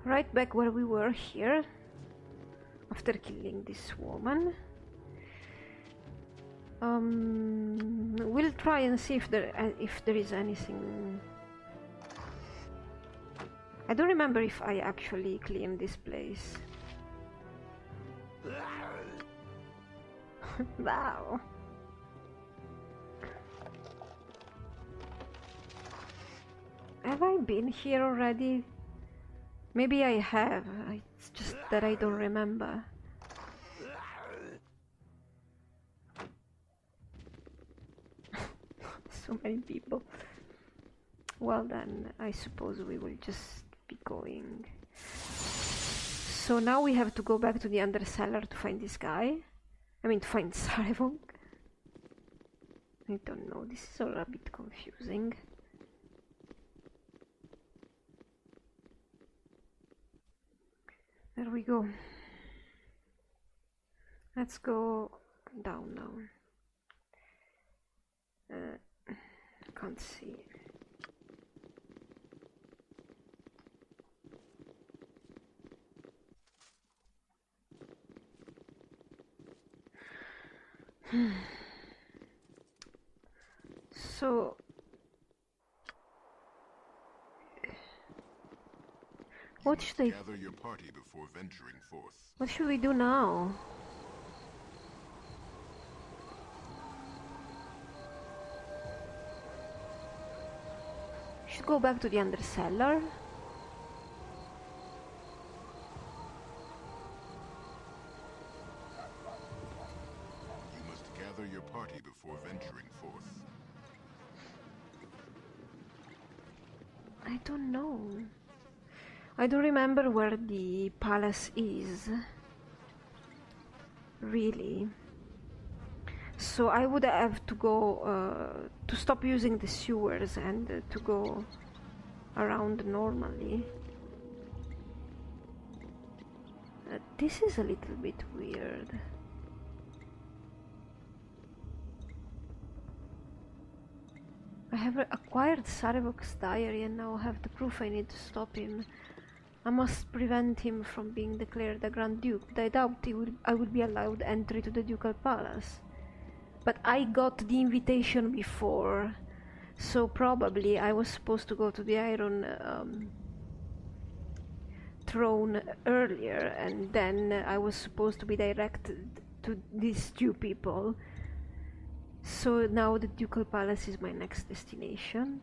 Right back where we were here, after killing this woman. We'll try and see if there is anything. I don't remember if I actually cleaned this place. Wow. Have I been here already? Maybe I have. It's just that I don't remember. So many people. Well then, I suppose we will just be going. So now we have to go back to the undercellar to find this guy. I mean, to find Sarevok. I don't know, this is all a bit confusing. There we go. Let's go down now. Can't see. So what should I gather your party before venturing forth? What should we do now? Should go back to the undercellar. You must gather your party before venturing forth. I don't know. I don't remember where the palace is. Really. So I would have to go to stop using the sewers and to go around normally. This is a little bit weird. I have acquired Sarevok's diary and now have the proof I need to stop him. I must prevent him from being declared a Grand Duke, but I doubt I will be allowed entry to the Ducal Palace. But I got the invitation before, so probably I was supposed to go to the Iron Throne earlier, and then I was supposed to be directed to these two people. So now the Ducal Palace is my next destination.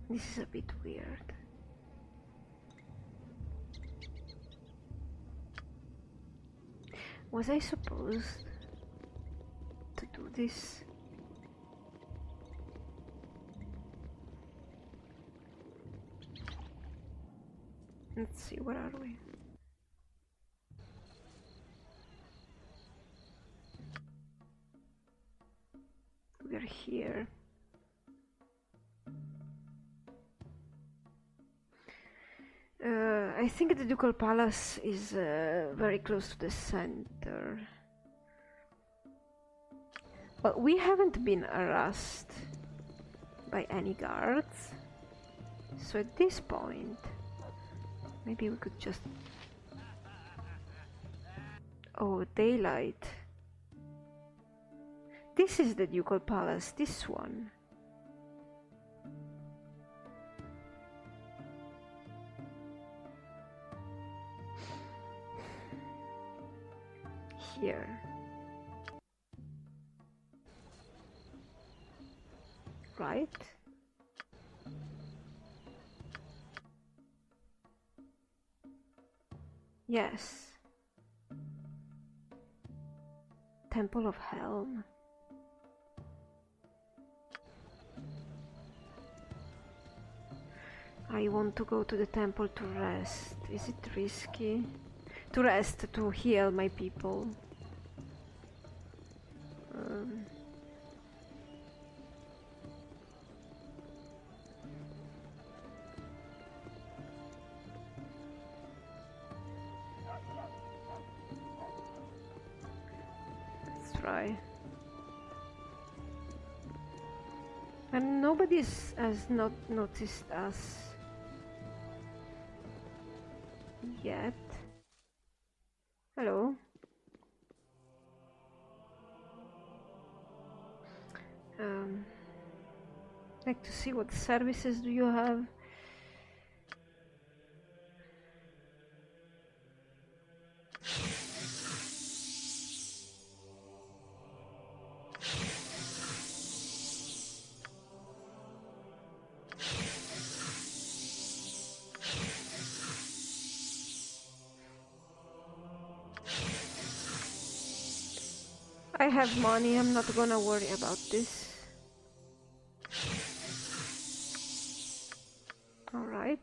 This is a bit weird. Was I supposed to do this? Let's see, where are we? We are here. I think the Ducal Palace is very close to the center. But we haven't been harassed by any guards. So at this point, maybe we could just... Oh, daylight. This is the Ducal Palace, this one. Here. Right? Yes. Temple of Helm. I want to go to the temple to rest. Is it risky? To rest, to heal my people. Let's try. And nobody has not noticed us yet. Hello. Like to see what services do you have? I have money, I'm not gonna worry about this. Alright.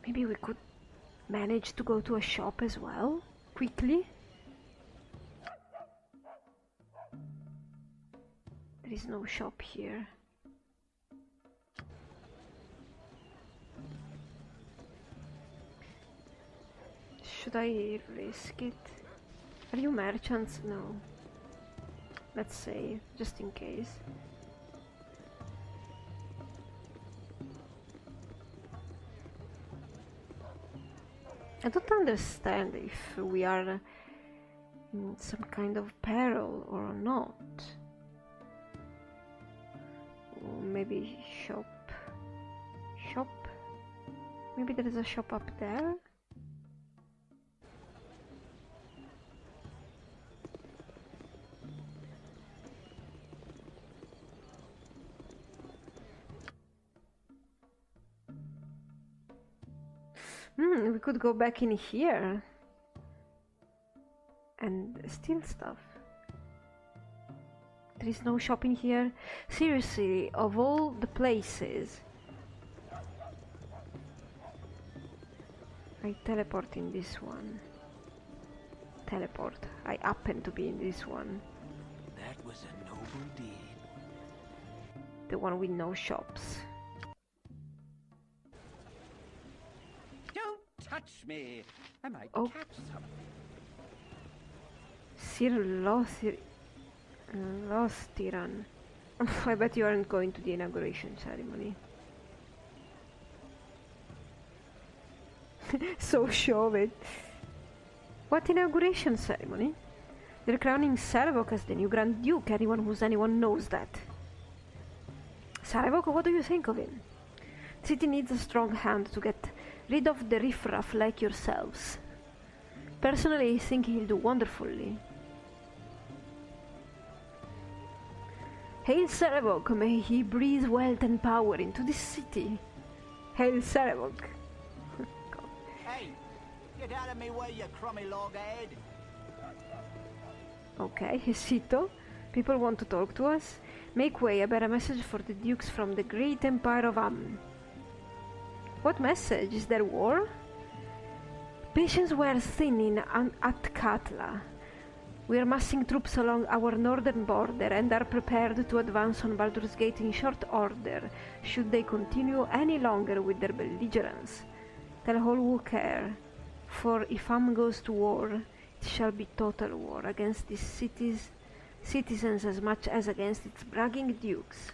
Maybe we could manage to go to a shop as well, quickly. There is no shop here. Should I risk it? Are you merchants? No. Let's say, just in case. I don't understand if we are in some kind of peril or not. Or maybe shop. Shop? Maybe there is a shop up there? We could go back in here and steal stuff. There is no shop in here. Seriously, of all the places. I teleport in this one. Teleport. I happen to be in this one. That was a noble deed. The one with no shops. Don't touch me! I might Oh. catch something. Sir Lostiran. I bet you aren't going to the inauguration ceremony. So show it. What inauguration ceremony? They're crowning Sarevok as the new Grand Duke. Anyone knows that. Sarevok, what do you think of him? The city needs a strong hand to get rid of the riffraff like yourselves. Personally, I think he'll do wonderfully. Hail Sarevok, may he breathe wealth and power into this city. Hail Sarevok. Hey! Get out of me way, you crummy loggerhead! Okay, Hesito. People want to talk to us. Make way, I bear a message for the dukes from the great empire of Am. What message? Is there war? Patience wears thin in Atkatla. We are massing troops along our northern border and are prepared to advance on Baldur's Gate in short order, should they continue any longer with their belligerence. Tell all who care, for if Am goes to war, it shall be total war against these citizens as much as against its bragging dukes.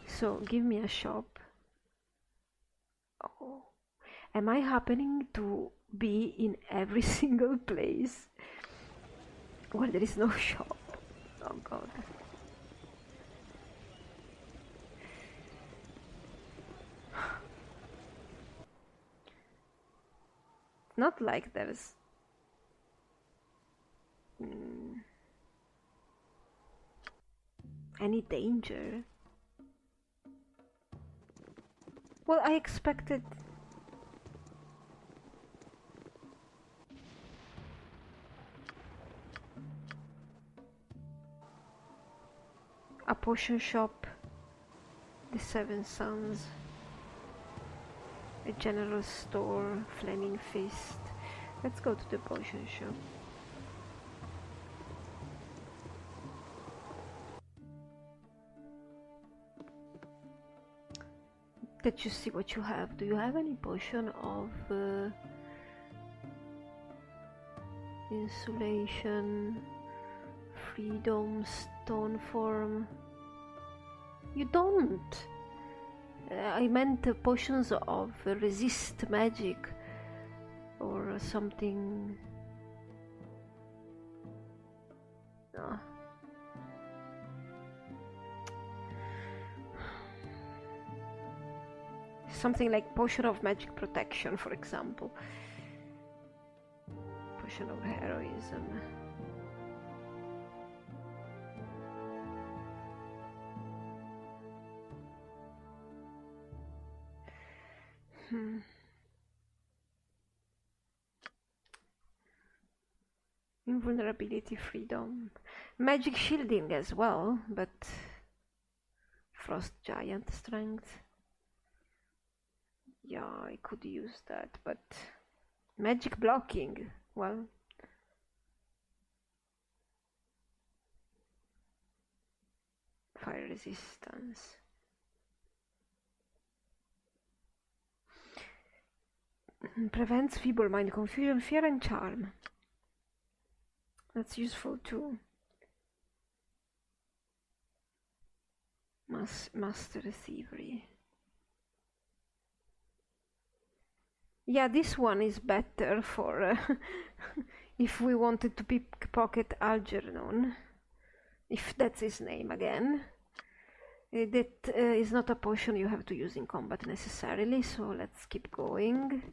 So, give me a shop. Oh, am I happening to be in every single place where there is no shop? Oh god. Not like there's any danger. Well, I expected a potion shop, the Seven Suns, a general store, Flaming Fist. Let's go to the potion shop. Let's just see what you have. Do you have any potion of insulation, freedom, stone form? You don't. I meant potions of resist magic or something. No. Something like potion of magic protection, for example. Potion of heroism. Invulnerability, freedom, magic shielding as well, but frost giant strength. Yeah, I could use that, but magic blocking, well, fire resistance. Prevents feeble mind, confusion, fear, and charm. That's useful too. Master thievery. Yeah, this one is better for if we wanted to pickpocket Algernon, if that's his name again. That is not a potion you have to use in combat necessarily, so let's keep going.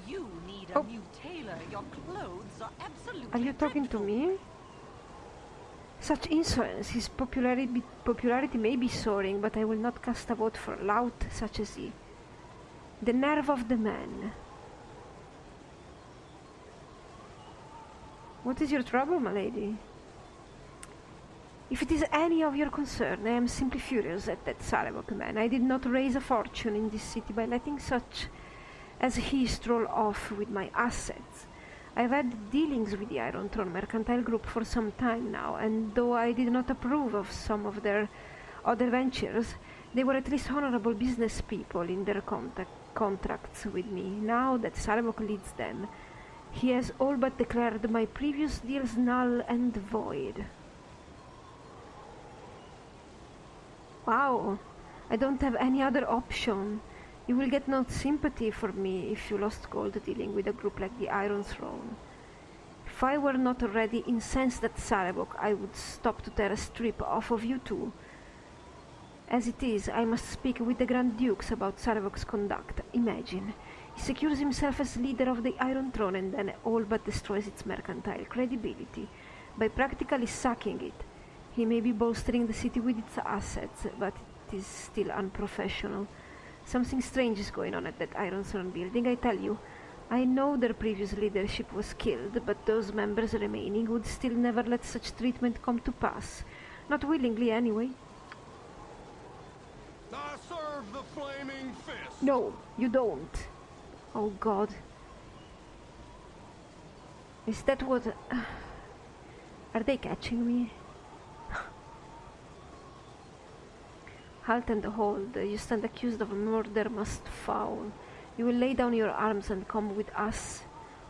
You need a new tailor. Your clothes are absolutely Are you talking to me? Such insolence! His popularity may be soaring, but I will not cast a vote for a lout such as he. The nerve of the man. What is your trouble, my lady? If it is any of your concern, I am simply furious at that Sarevok man. I did not raise a fortune in this city by letting such as he stroll off with my assets. I've had dealings with the Iron Throne mercantile group for some time now, and though I did not approve of some of their other ventures, they were at least honorable business people in their contracts with me. Now that Sarevok leads them, he has all but declared my previous deals null and void. Wow, I don't have any other option. You will get no sympathy for me if you lost gold dealing with a group like the Iron Throne. If I were not already incensed at Sarevok, I would stop to tear a strip off of you two. As it is, I must speak with the Grand Dukes about Sarevok's conduct. Imagine, he secures himself as leader of the Iron Throne and then all but destroys its mercantile credibility by practically sacking it. He may be bolstering the city with its assets, but it is still unprofessional. Something strange is going on at that Iron Throne building, I tell you. I know their previous leadership was killed, but those members remaining would still never let such treatment come to pass. Not willingly, anyway. I serve the flaming fist. No, you don't. Oh God. Is that what... Are they catching me? Halt and hold. You stand accused of murder most foul. You will lay down your arms and come with us,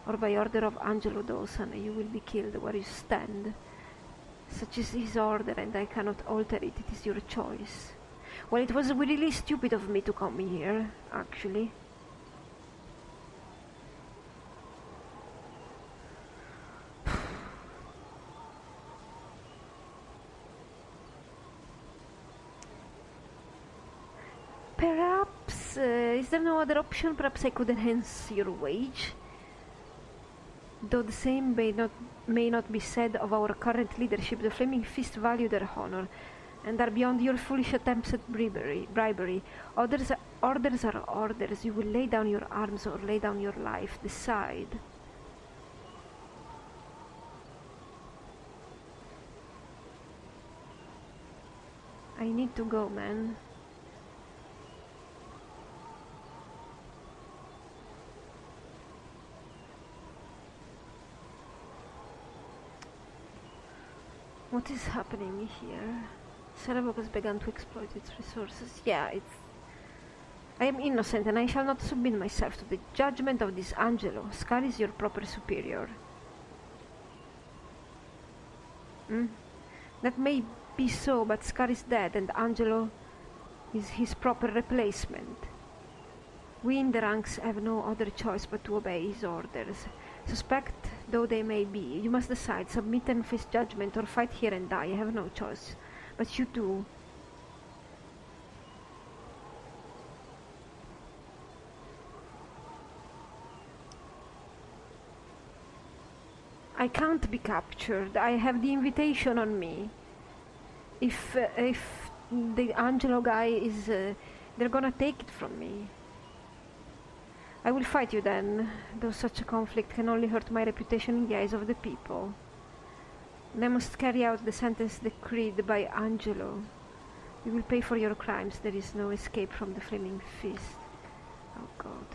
or by order of Angelo Dawson, you will be killed where you stand. Such is his order, and I cannot alter it. It is your choice. Well, it was really stupid of me to come here, actually. Perhaps, is there no other option? Perhaps I could enhance your wage? Though the same may not be said of our current leadership, the Flaming Fist value their honor, and are beyond your foolish attempts at bribery. Orders are orders. You will lay down your arms or lay down your life. Decide. I need to go, man. What is happening here? Cerebok has begun to exploit its resources. Yeah, it's... I am innocent and I shall not submit myself to the judgment of this Angelo. Scar is your proper superior. That may be so, but Scar is dead and Angelo is his proper replacement. We in the ranks have no other choice but to obey his orders. Suspect though they may be, you must decide, submit and face judgment or fight here and die. I have no choice. But you do. I can't be captured. I have the invitation on me. If the Angelo guy is... they're gonna take it from me. I will fight you then, though such a conflict can only hurt my reputation in the eyes of the people. And I must carry out the sentence decreed by Angelo. You will pay for your crimes. There is no escape from the flaming fist. Oh god.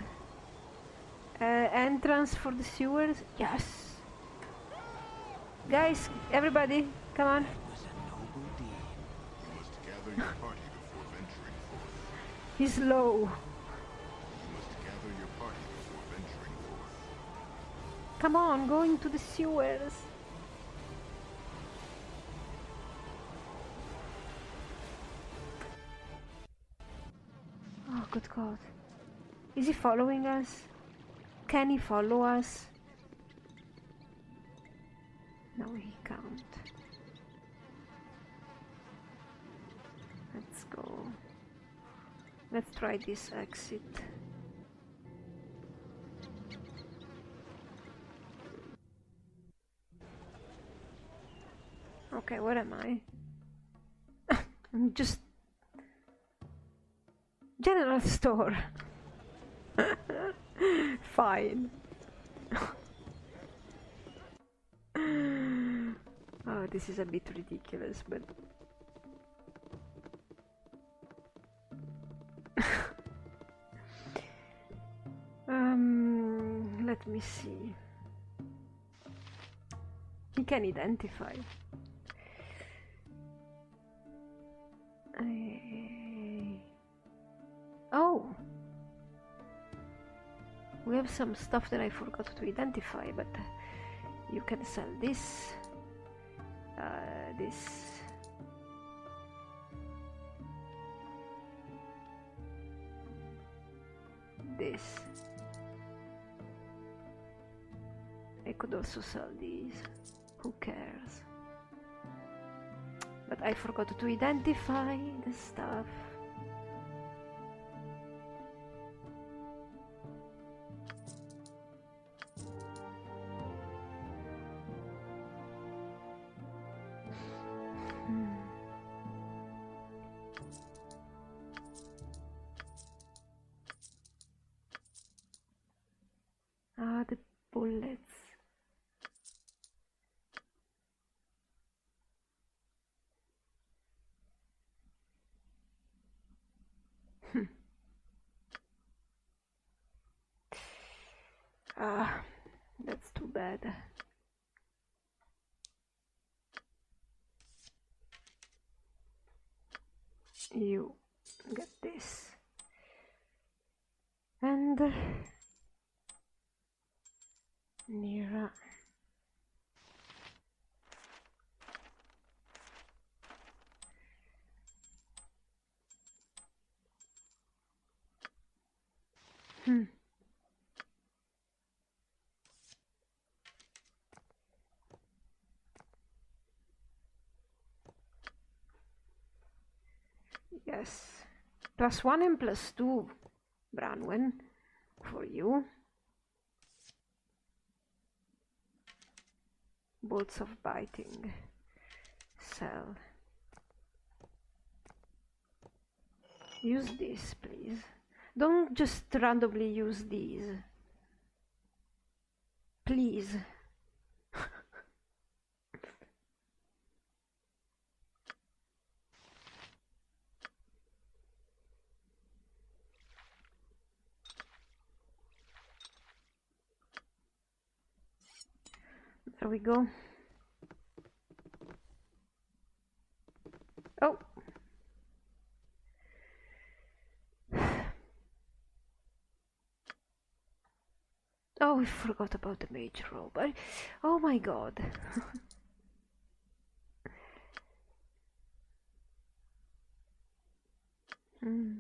Entrance for the sewers? Yes! Guys, everybody, come on. You must gather your party before venturing forth. He's low. You must gather your party before venturing forth. Come on, go into the sewers. Oh, good god. Is he following us? Can he follow us? No, he can't. Let's go. Let's try this exit. Okay, where am I? I'm just... General store. Fine. Oh, this is a bit ridiculous, but... let me see. He can identify. Oh! We have some stuff that I forgot to identify, but you can sell this. This. I could also sell these. Who cares? But I forgot to identify the stuff. The bullets. That's too bad. You get this. And Nira. Yes. +1 and +2, Branwen, for you. Bolts of biting. Sell. Use this, please. Don't just randomly use these. Please. There we go. Oh, we forgot about the mage robe. Oh my god. Hmm.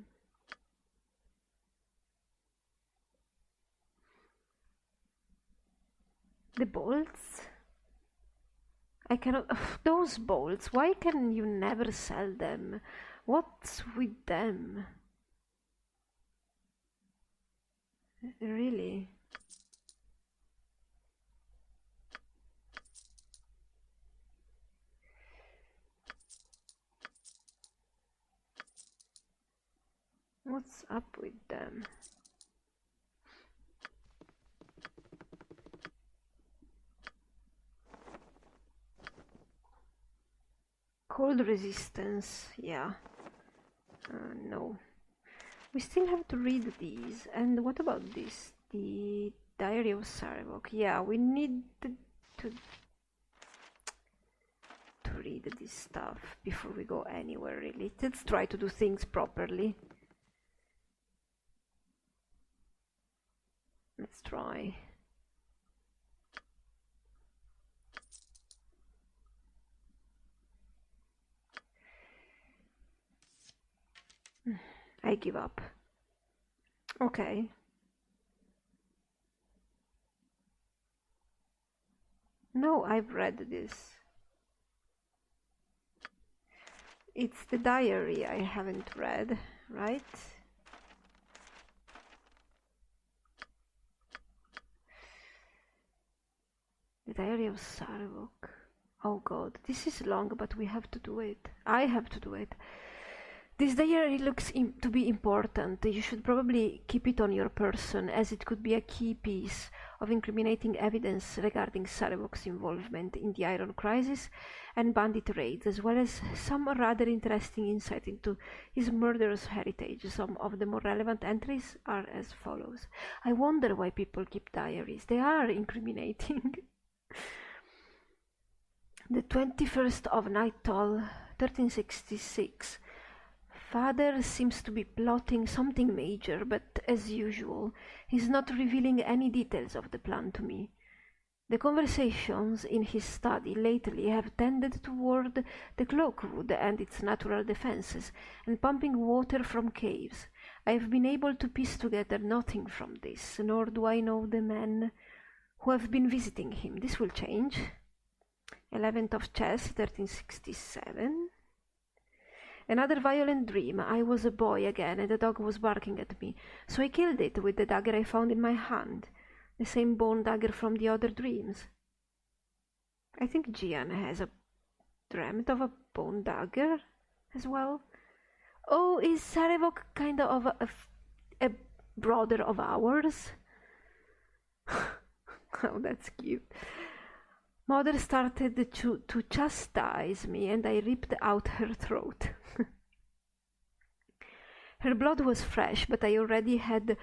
The bolts? I cannot. Those bolts, why can you never sell them? What's with them? Really? What's up with them? Cold resistance, yeah. No. We still have to read these. And what about this? The Diary of Sarevok. Yeah, we need to read this stuff before we go anywhere, really. Let's try to do things properly. Let's try. I give up. Okay. No, I've read this. It's the diary I haven't read, right? The Diary of Sarevok. Oh god, this is long, but we have to do it. I have to do it. This diary looks to be important. You should probably keep it on your person, as it could be a key piece of incriminating evidence regarding Sarevok's involvement in the Iron Crisis and bandit raids, as well as some rather interesting insight into his murderous heritage. Some of the more relevant entries are as follows. I wonder why people keep diaries. They are incriminating. The 21st of Nightall, 1366. Father seems to be plotting something major, but as usual, he's not revealing any details of the plan to me. The conversations in his study lately have tended toward the cloakwood and its natural defenses, and pumping water from caves. I have been able to piece together nothing from this, nor do I know the men who have been visiting him. This will change. 11th of Chess, 1367. Another violent dream. I was a boy again, and the dog was barking at me, so I killed it with the dagger I found in my hand, the same bone dagger from the other dreams. I think Gian has dreamt of a bone dagger as well. Oh, is Sarevok kind of a brother of ours? Oh, that's cute. Mother started to chastise me, and I ripped out her throat. Her blood was fresh, but I already had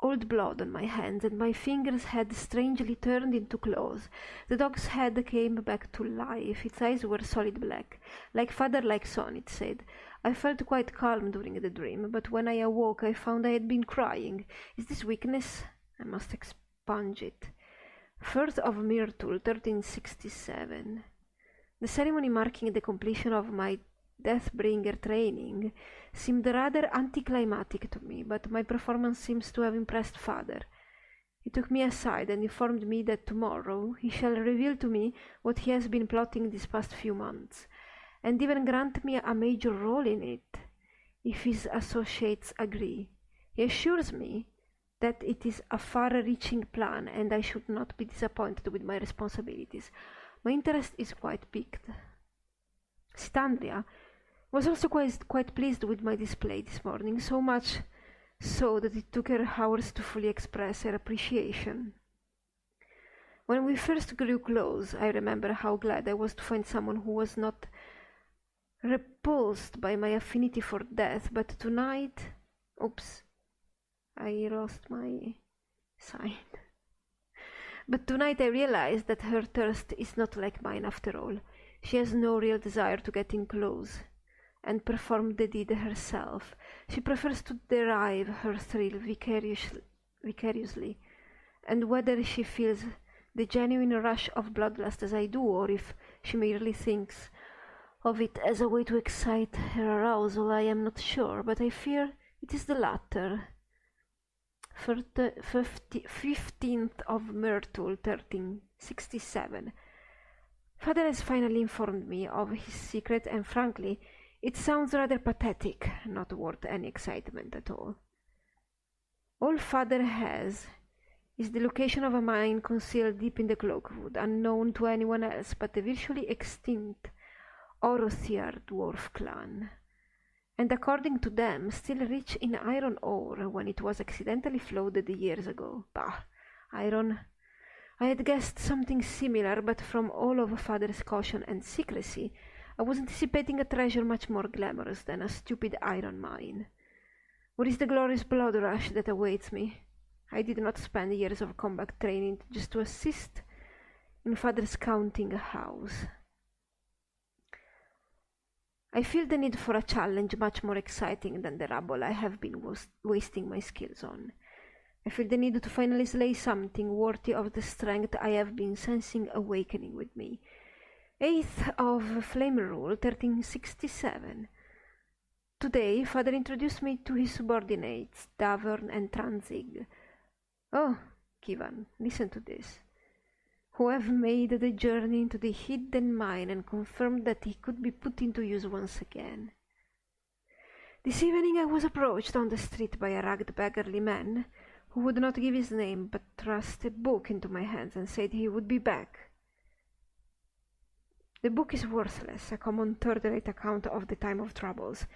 old blood on my hands, and my fingers had strangely turned into claws. The dog's head came back to life. Its eyes were solid black. Like father, like son, it said. I felt quite calm during the dream, but when I awoke I found I had been crying. Is this weakness? I must expunge it. 1st of Myrtle, 1367. The ceremony marking the completion of my Deathbringer training seemed rather anticlimactic to me, but my performance seems to have impressed father. He took me aside and informed me that tomorrow he shall reveal to me what he has been plotting these past few months, and even grant me a major role in it, if his associates agree. He assures me that it is a far-reaching plan, and I should not be disappointed with my responsibilities. My interest is quite piqued. Sitandria was also quite pleased with my display this morning, so much so that it took her hours to fully express her appreciation. When we first grew close, I remember how glad I was to find someone who was not repulsed by my affinity for death, but tonight... Oops, I lost my sign. But tonight I realized that her thirst is not like mine after all. She has no real desire to get in close and perform the deed herself. She prefers to derive her thrill vicariously, and whether she feels the genuine rush of bloodlust as I do, or if she merely thinks of it as a way to excite her arousal, I am not sure, but I fear it is the latter. 15th of Myrtle, 1367. Father has finally informed me of his secret, and frankly, it sounds rather pathetic, not worth any excitement at all. All Father has is the location of a mine concealed deep in the Cloakwood, unknown to anyone else but the virtually extinct Orothiar dwarf clan, and according to them, still rich in iron ore when it was accidentally flooded years ago. Bah, iron. I had guessed something similar, but from all of Father's caution and secrecy, I was anticipating a treasure much more glamorous than a stupid iron mine. What is the glorious blood rush that awaits me? I did not spend years of combat training just to assist in Father's counting house. I feel the need for a challenge much more exciting than the rabble I have been wasting my skills on. I feel the need to finally slay something worthy of the strength I have been sensing awakening with me. 8th of Flame Rule, 1367. Today, Father introduced me to his subordinates, Davern and Tranzig. Oh, Kivan, listen to this. Who have made the journey into the hidden mine and confirmed that he could be put into use once again. This evening I was approached on the street by a ragged beggarly man who would not give his name but thrust a book into my hands and said he would be back. The book is worthless, a common third-rate account of the time of troubles,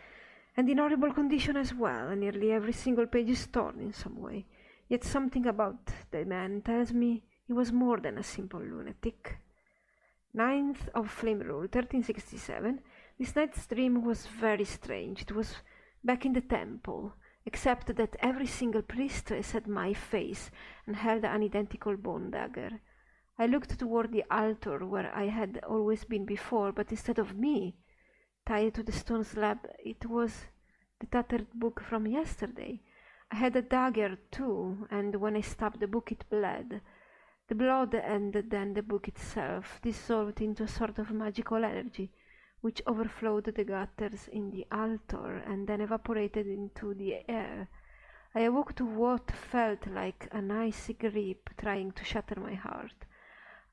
and in horrible condition as well. Nearly every single page is torn in some way, yet something about the man tells me he was more than a simple lunatic. 9th of Flame Rule, 1367. This night's dream was very strange. It was back in the temple, except that every single priestess had my face and held an identical bone dagger. I looked toward the altar where I had always been before, but instead of me, tied to the stone slab, it was the tattered book from yesterday. I had a dagger too, and when I stabbed the book it bled. The blood and then the book itself dissolved into a sort of magical energy, which overflowed the gutters in the altar and then evaporated into the air. I awoke to what felt like an icy grip trying to shatter my heart.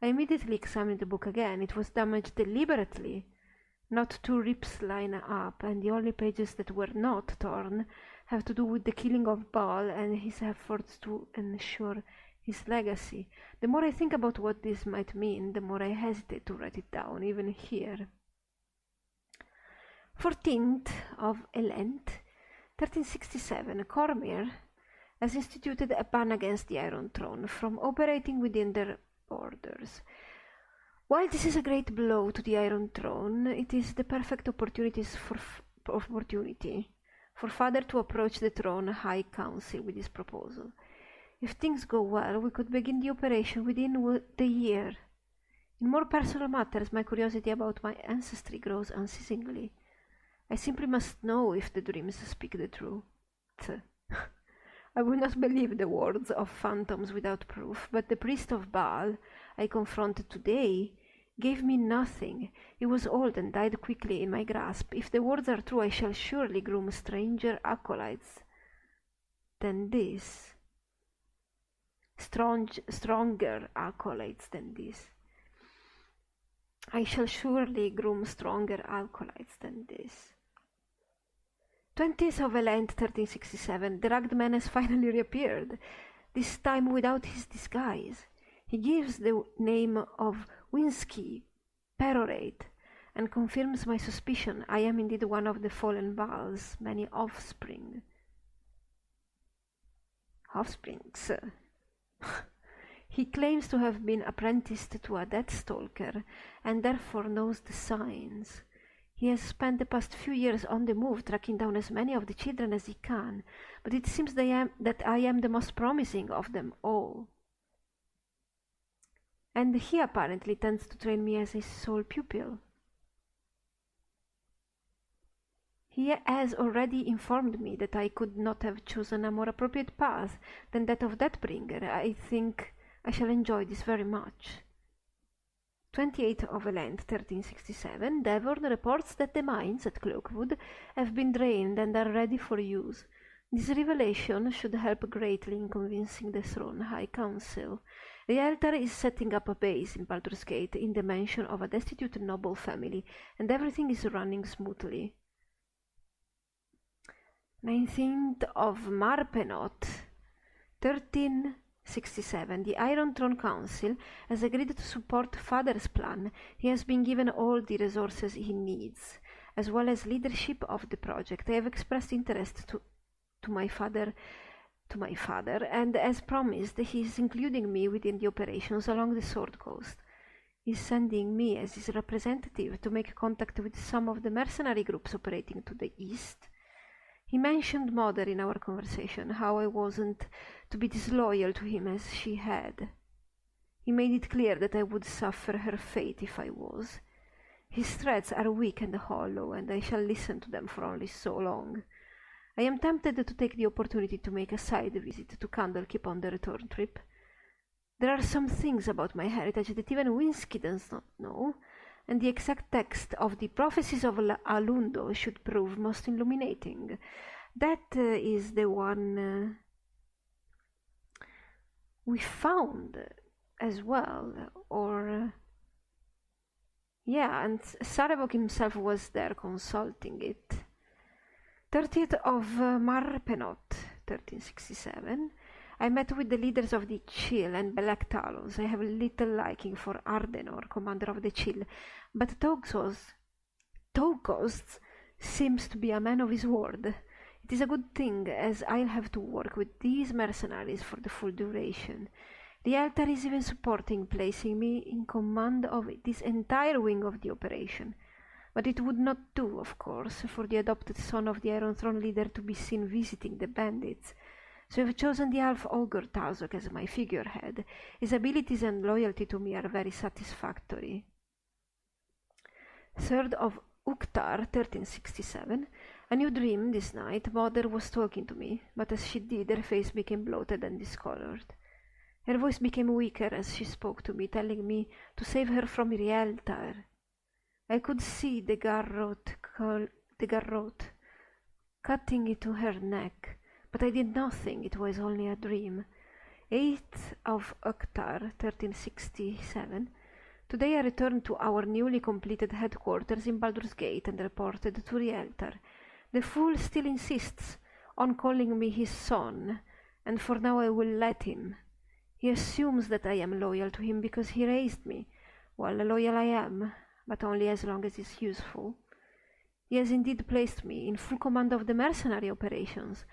I immediately examined the book again. It was damaged deliberately. Not two rips line up, and the only pages that were not torn have to do with the killing of Baal and his efforts to ensure his legacy. The more I think about what this might mean, the more I hesitate to write it down, even here. 14th of Elent, 1367. Cormyr has instituted a ban against the Iron Throne from operating within their borders. While this is a great blow to the Iron Throne, it is the perfect opportunity for Father to approach the Throne High Council with his proposal. If things go well, we could begin the operation within the year. In more personal matters, my curiosity about my ancestry grows unceasingly. I simply must know if the dreams speak the truth. I will not believe the words of phantoms without proof, but the priest of Baal I confronted today gave me nothing. He was old and died quickly in my grasp. If the words are true, I shall surely groom stronger acolytes than this. I shall surely groom stronger acolytes than this. 20th of Elent, 1367. The ragged man has finally reappeared, this time without his disguise. He gives the name of Winsky Perorate and confirms my suspicion. I am indeed one of the fallen Baal's many offsprings. He claims to have been apprenticed to a Deathstalker and therefore knows the signs. He has spent the past few years on the move, tracking down as many of the children as he can, but it seems that I am the most promising of them all. And he apparently tends to train me as his sole pupil. He has already informed me that I could not have chosen a more appropriate path than that of Deathbringer. I think I shall enjoy this very much. 28th of Elend, 1367, Devon reports that the mines at Cloakwood have been drained and are ready for use. This revelation should help greatly in convincing the Throne High Council. The Eltar is setting up a base in Baldur's Gate in the mansion of a destitute noble family, and everything is running smoothly. 19th of Marpenot, 1367. The Iron Throne Council has agreed to support Father's plan. He has been given all the resources he needs, as well as leadership of the project. I have expressed interest to my father, and as promised, he is including me within the operations along the Sword Coast. He is sending me as his representative to make contact with some of the mercenary groups operating to the east. He mentioned Mother in our conversation, how I wasn't to be disloyal to him as she had. He made it clear that I would suffer her fate if I was. His threats are weak and hollow, and I shall listen to them for only so long. I am tempted to take the opportunity to make a side visit to Candlekeep on the return trip. There are some things about my heritage that even Winsky does not know, and the exact text of the prophecies of Alundo should prove most illuminating. That is the one we found as well, or... yeah, and Sarevok himself was there consulting it. 30th of Marpenot, 1367. I met with the leaders of the Chill and Black Talons. I have little liking for Ardenor, commander of the Chill, but Togos seems to be a man of his word. It is a good thing, as I'll have to work with these mercenaries for the full duration. The altar is even supporting placing me in command of this entire wing of the operation. But it would not do, of course, for the adopted son of the Iron Throne leader to be seen visiting the bandits. So I've chosen the Half-Ogre Tazok as my figurehead. His abilities and loyalty to me are very satisfactory. 3rd of Uktar, 1367. A new dream this night. Mother was talking to me, but as she did, her face became bloated and discolored. Her voice became weaker as she spoke to me, telling me to save her from Rieltar. I could see the garrote cutting into her neck, but I did not think it was only a dream. 8th of Uktar, 1367. Today I returned to our newly completed headquarters in Baldur's Gate and reported to Rieltar. The fool still insists on calling me his son, and for now I will let him. He assumes that I am loyal to him because he raised me. Well, loyal I am, but only as long as it's useful. He has indeed placed me in full command of the mercenary operations,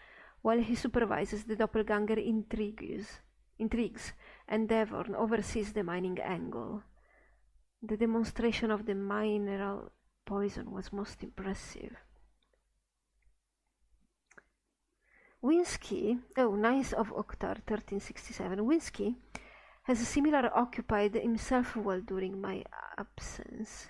while he supervises the doppelganger intrigues, and Devon oversees the mining angle. The demonstration of the mineral poison was most impressive. Winsky, 9th of Oktar, 1367. Winsky has similarly occupied himself while during my absence,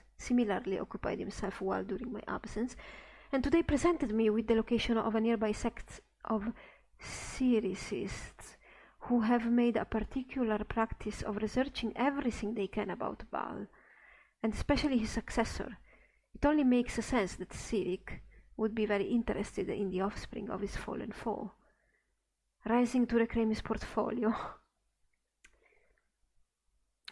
and today presented me with the location of a nearby sect of Siricists who have made a particular practice of researching everything they can about Baal, and especially his successor. It only makes sense that Sirik would be very interested in the offspring of his fallen foe, rising to reclaim his portfolio.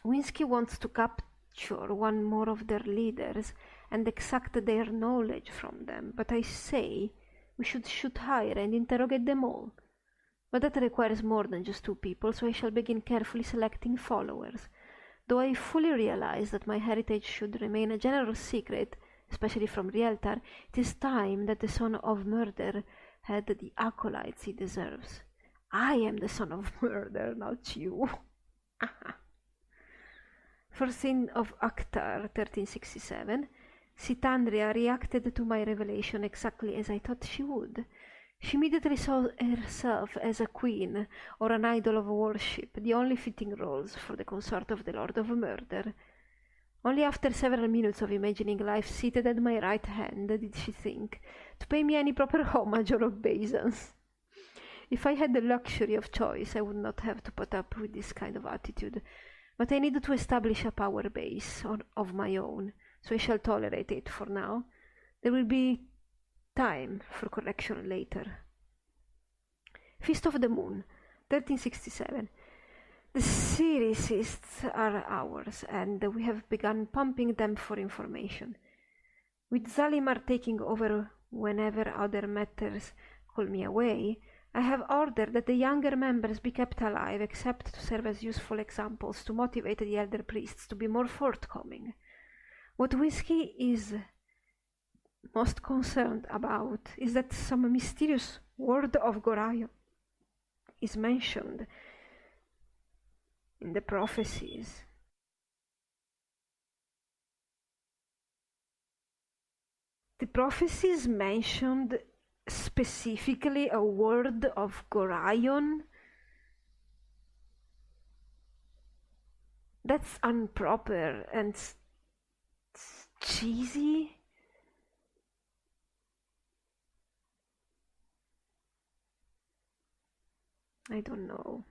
Winsky wants to capture one more of their leaders and extract their knowledge from them, but I say we should shoot higher and interrogate them all. But that requires more than just 2 people, so I shall begin carefully selecting followers. Though I fully realize that my heritage should remain a general secret, especially from Rieltar, it is time that the son of murder had the acolytes he deserves. I am the son of murder, not you. 14th of Akhtar, 1367. Sitandria reacted to my revelation exactly as I thought she would. She immediately saw herself as a queen or an idol of worship, the only fitting roles for the consort of the Lord of Murder. Only after several minutes of imagining life seated at my right hand did she think to pay me any proper homage or obeisance. If I had the luxury of choice, I would not have to put up with this kind of attitude, but I need to establish a power base of my own, so I shall tolerate it for now. There will be time for correction later. Feast of the Moon, 1367. The Siricists are ours, and we have begun pumping them for information. With Zalimar taking over whenever other matters call me away, I have ordered that the younger members be kept alive, except to serve as useful examples to motivate the elder priests to be more forthcoming. What Whiskey is most concerned about is that some mysterious word of Gorion is mentioned in the prophecies. The prophecies mentioned specifically a word of Gorion. That's improper and cheesy. I don't know.